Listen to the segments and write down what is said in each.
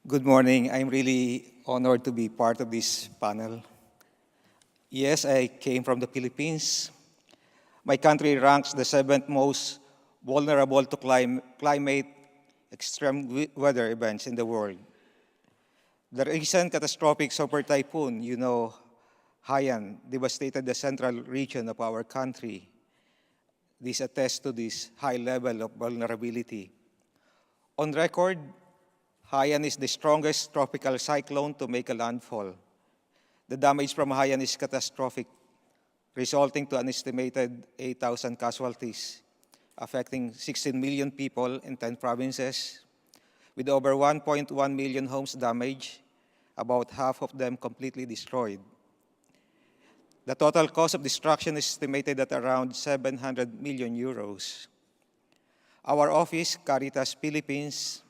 Good morning. I'm really honored to be part of this panel. Yes, I came from the Philippines. My country ranks the seventh most vulnerable to climate extreme weather events in the world. The recent catastrophic super typhoon, Haiyan, devastated the central region of our country. This attests to this high level of vulnerability. On record, Haiyan is the strongest tropical cyclone to make a landfall. The damage from Haiyan is catastrophic, resulting to an estimated 8,000 casualties, affecting 16 million people in 10 provinces, with over 1.1 million homes damaged, about half of them completely destroyed. The total cost of destruction is estimated at around 700 million euros. Our office, Caritas Philippines,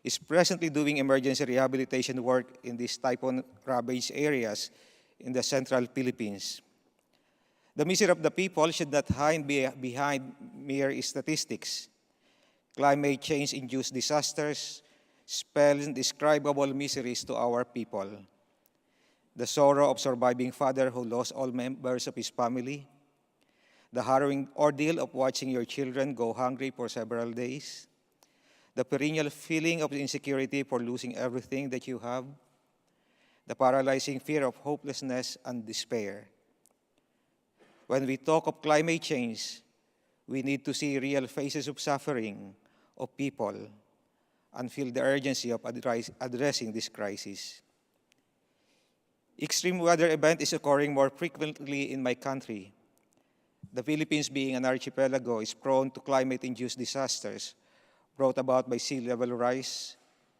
is presently doing emergency rehabilitation work in these typhoon-ravaged areas in the central Philippines. The misery of the people should not hide behind mere statistics. Climate change-induced disasters spell indescribable miseries to our people. The sorrow of surviving father who lost all members of his family, the harrowing ordeal of watching your children go hungry for several days, the perennial feeling of insecurity for losing everything that you have, the paralyzing fear of hopelessness and despair. When we talk of climate change, we need to see real faces of suffering of people and feel the urgency of addressing this crisis. Extreme weather event is occurring more frequently in my country. The Philippines, being an archipelago, is prone to climate-induced disasters brought about by sea level rise,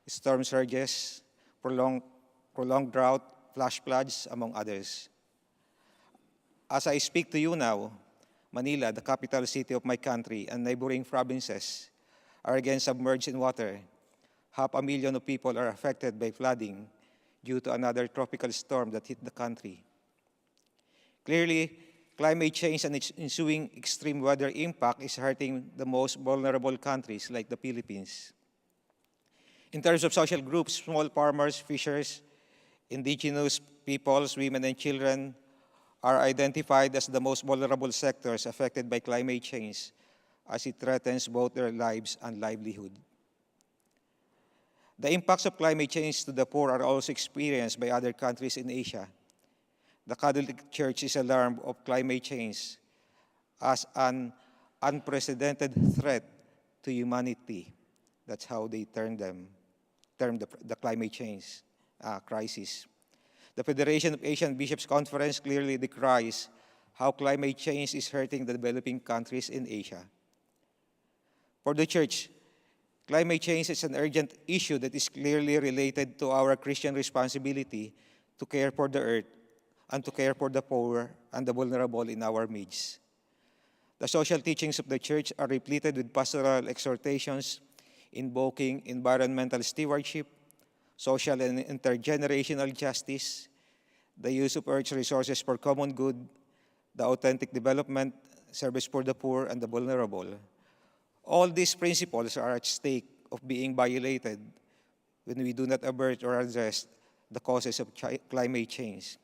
storm surges, prolonged drought, flash floods, among others. As I speak to you now, Manila, the capital city of my country, and neighboring provinces are again submerged in water. 500,000 of people are affected by flooding due to another tropical storm that hit the country. Clearly, climate change and its ensuing extreme weather impact is hurting the most vulnerable countries like the Philippines. In terms of social groups, small farmers, fishers, indigenous peoples, women and children are identified as the most vulnerable sectors affected by climate change as it threatens both their lives and livelihood. The impacts of climate change to the poor are also experienced by other countries in Asia. The Catholic Church is alarmed of climate change as an unprecedented threat to humanity. That's how they term the climate change crisis. The Federation of Asian Bishops' Conference clearly decries how climate change is hurting the developing countries in Asia. For the Church, climate change is an urgent issue that is clearly related to our Christian responsibility to care for the earth and to care for the poor and the vulnerable in our midst. The social teachings of the Church are repleted with pastoral exhortations invoking environmental stewardship, social and intergenerational justice, the use of Earth's resources for common good, the authentic development, service for the poor and the vulnerable. All these principles are at stake of being violated when we do not avert or address the causes of climate change.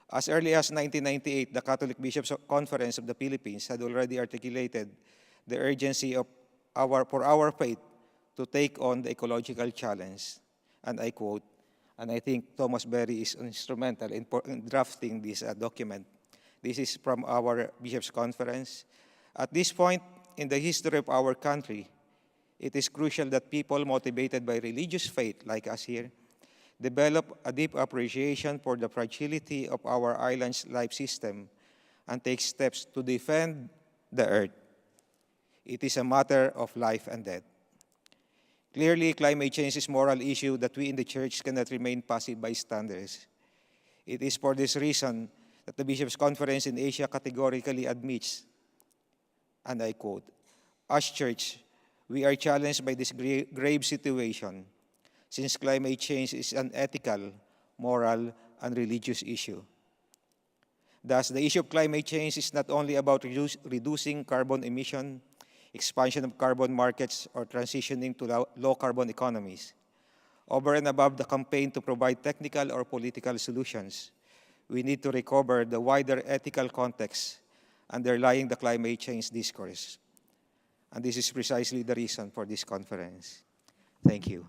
As early as 1998, the Catholic Bishops' Conference of the Philippines had already articulated the urgency for our faith to take on the ecological challenge. And I quote, and I think Thomas Berry is instrumental in drafting this document. This is from our Bishops' Conference. At this point in the history of our country, it is crucial that people motivated by religious faith, like us here, develop a deep appreciation for the fragility of our island's life system and take steps to defend the earth. It is a matter of life and death. Clearly, climate change is a moral issue that we in the Church cannot remain passive bystanders. It is for this reason that the Bishops' Conference in Asia categorically admits, and I quote, "As Church, we are challenged by this grave situation, since climate change is an ethical, moral, and religious issue. Thus, the issue of climate change is not only about reducing carbon emission, expansion of carbon markets, or transitioning to low-carbon economies. Over and above the campaign to provide technical or political solutions, we need to recover the wider ethical context underlying the climate change discourse. And this is precisely the reason for this conference. Thank you.